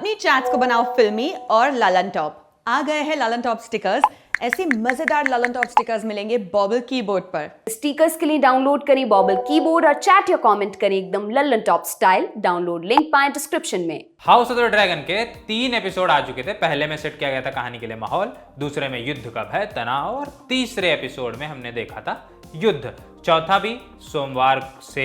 अपनी चैट्स को बनाओ फिल्मी और ललन टॉप। आ गए हैं ललन टॉप स्टिकर्स। ऐसे मजेदार ललन टॉप स्टिकर्स मिलेंगे बॉबल कीबोर्ड पर। स्टिकर्स के लिए डाउनलोड करें बॉबल कीबोर्ड और चैट या कमेंट करें एकदम Lalan top style. Download link पाएं डिस्क्रिप्शन में। हाउस ऑफ द ड्रैगन के 3 एपिसोड आ चुके थे। पहले में सेट किया गया था कहानी के लिए माहौल, दूसरे में युद्ध का भय, तनाव, और तीसरे एपिसोड में हमने देखा था युद्ध। चौथा भी सोमवार से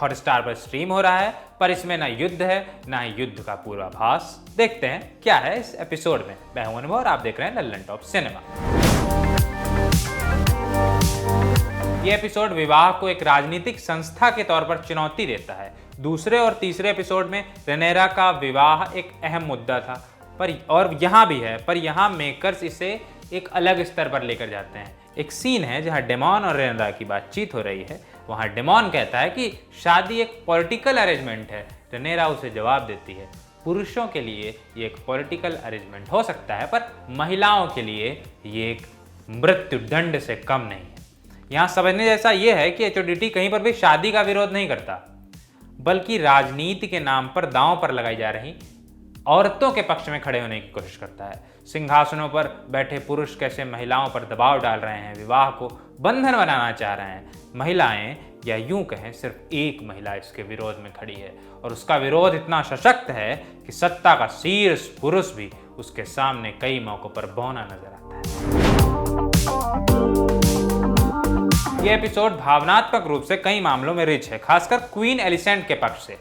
हॉटस्टार पर स्ट्रीम हो रहा है, पर इसमें ना युद्ध है ना ही युद्ध का पूर्वाभास। देखते हैं क्या है इस एपिसोड में। मैं हूं अनुभव और आप देख रहे हैं लल्लन टॉप सिनेमा। ये एपिसोड विवाह को एक राजनीतिक संस्था के तौर पर चुनौती देता है। दूसरे और तीसरे एपिसोड में रेनेरा का विवाह एक अहम मुद्दा था, और यहाँ भी है, पर यहाँ मेकर्स इसे एक अलग स्तर पर लेकर जाते हैं। एक सीन है जहाँ डेमॉन और रेनेरा की बातचीत हो रही है। वहाँ डेमॉन कहता है कि शादी एक पॉलिटिकल अरेंजमेंट है। रेनेरा उसे जवाब देती है, पुरुषों के लिए ये एक पॉलिटिकल अरेंजमेंट हो सकता है, पर महिलाओं के लिए ये एक मृत्यु दंड से कम नहीं है। यहाँ समझने जैसा ये है कि एचओडीटी कहीं पर भी शादी का विरोध नहीं करता, बल्कि राजनीति के नाम पर दांव पर लगाई जा रही औरतों के पक्ष में खड़े होने की कोशिश करता है। सिंहासनों पर बैठे पुरुष कैसे महिलाओं पर दबाव डाल रहे हैं, विवाह को बंधन बनाना चाह रहे हैं। महिलाएं, या यूं कहें सिर्फ एक महिला इसके विरोध में खड़ी है, और उसका विरोध इतना सशक्त है कि सत्ता का शीर्ष पुरुष भी उसके सामने कई मौकों पर बौना नजर आता है। यह एपिसोड भावनात्मक रूप से कई मामलों में रिच है, खासकर क्वीन एलिसेंट के पक्ष से।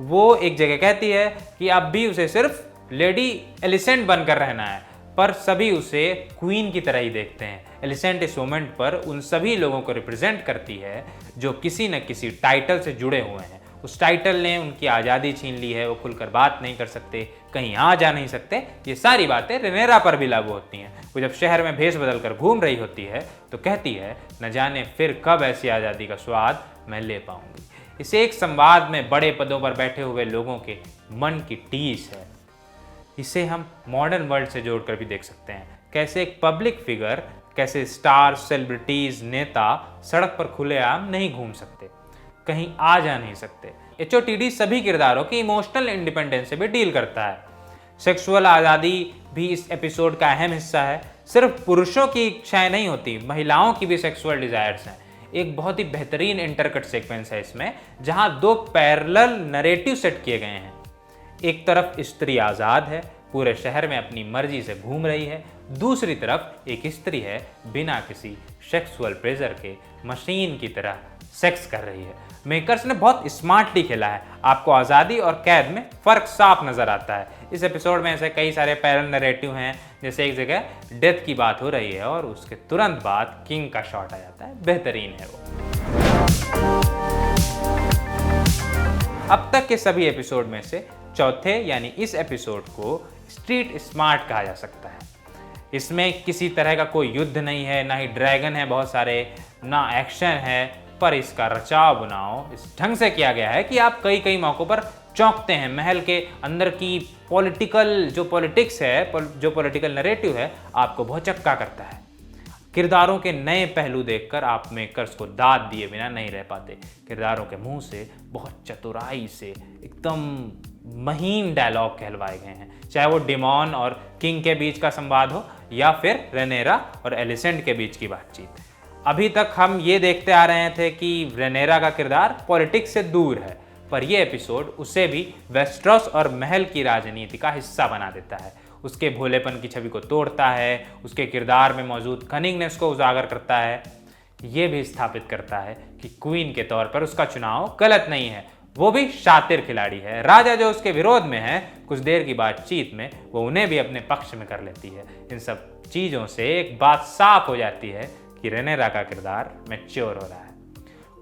वो एक जगह कहती है कि अब भी उसे सिर्फ लेडी एलिसेंट बनकर रहना है, पर सभी उसे क्वीन की तरह ही देखते हैं। एलिसेंट इस मोमेंट पर उन सभी लोगों को रिप्रेजेंट करती है जो किसी न किसी टाइटल से जुड़े हुए हैं। उस टाइटल ने उनकी आज़ादी छीन ली है, वो खुलकर बात नहीं कर सकते, कहीं आ जा नहीं सकते। ये सारी बातें रेनेरा पर भी लागू होती हैं। वो जब शहर में भेष बदल कर घूम रही होती है तो कहती है, न जाने फिर कब ऐसी आज़ादी का स्वाद मैं ले पाऊंगी। इसे एक संवाद में बड़े पदों पर बैठे हुए लोगों के मन की टीस है। इसे हम मॉडर्न वर्ल्ड से जोड़कर भी देख सकते हैं, कैसे एक पब्लिक फिगर, कैसे स्टार, सेलिब्रिटीज, नेता सड़क पर खुलेआम नहीं घूम सकते, कहीं आ जा नहीं सकते। एचओटीडी सभी किरदारों की इमोशनल इंडिपेंडेंस से भी डील करता है। सेक्सुअल आज़ादी भी इस एपिसोड का अहम हिस्सा है। सिर्फ पुरुषों की इच्छाएं नहीं होती, महिलाओं की भी सेक्सुअल डिजायर्स हैं। एक बहुत ही बेहतरीन इंटरकट सीक्वेंस है इसमें, जहां 2 पैरेलल नरेटिव सेट किए गए हैं। एक तरफ स्त्री आज़ाद है, पूरे शहर में अपनी मर्जी से घूम रही है। दूसरी तरफ एक स्त्री है, बिना किसी सेक्सुअल प्रेशर के मशीन की तरह सेक्स कर रही है। मेकर्स ने बहुत स्मार्टली खेला है। आपको आज़ादी और कैद में फ़र्क साफ नज़र आता है। इस एपिसोड में ऐसे कई सारे पैरेलल नरेटिव हैं, जैसे एक जगह डेथ की बात हो रही है और उसके तुरंत बाद किंग का शॉट आ जाता है। बेहतरीन है वो। अब तक के सभी एपिसोड में से चौथे यानी इस एपिसोड को स्ट्रीट स्मार्ट कहा जा सकता है। इसमें किसी तरह का कोई युद्ध नहीं है, ना ही ड्रैगन है बहुत सारे, ना एक्शन है, पर इसका रचाव बनाव इस ढंग से किया गया है कि आप कई मौकों पर चौंकते हैं। महल के अंदर की पॉलिटिक्स है, जो पॉलिटिकल नरेटिव है, आपको बहुत चक्का करता है। किरदारों के नए पहलू देखकर आप मेकर्स को दाद दिए बिना नहीं रह पाते। किरदारों के मुंह से बहुत चतुराई से एकदम महीन डायलॉग कहलवाए गए हैं, चाहे वो डेमॉन और किंग के बीच का संवाद हो या फिर रेनेरा और एलिसेंट के बीच की बातचीत। अभी तक हम ये देखते आ रहे थे कि रेनेरा का किरदार पॉलिटिक्स से दूर है, पर यह एपिसोड उसे भी वेस्ट्रोस और महल की राजनीति का हिस्सा बना देता है। उसके भोलेपन की छवि को तोड़ता है, उसके किरदार में मौजूद कनिंगनेस को उजागर करता है। ये भी स्थापित करता है कि क्वीन के तौर पर उसका चुनाव गलत नहीं है, वो भी शातिर खिलाड़ी है। राजा जो उसके विरोध में है, कुछ देर की बातचीत में वो उन्हें भी अपने पक्ष में कर लेती है। इन सब चीज़ों से एक बात साफ हो जाती है कि रेनेरा का किरदार मैच्योर हो रहा है।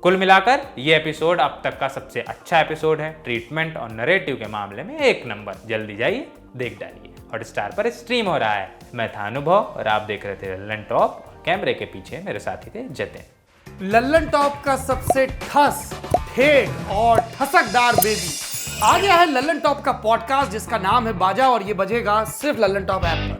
कुल मिलाकर ये एपिसोड अब तक का सबसे अच्छा एपिसोड है। ट्रीटमेंट और नरेटिव के मामले में 1 नंबर। जल्दी जाइए, देख डालिए। हॉटस्टार पर स्ट्रीम हो रहा है। मैं था अनुभव और आप देख रहे थे लल्लन टॉप। कैमरे के पीछे मेरे साथी थे जतिन। लल्लन टॉप का सबसे ठस, ठेठ और ठसकदार बेबी आ गया है लल्लन टॉप का पॉडकास्ट, जिसका नाम है बाजा, और ये बजेगा सिर्फ लल्लन टॉप ऐप पर।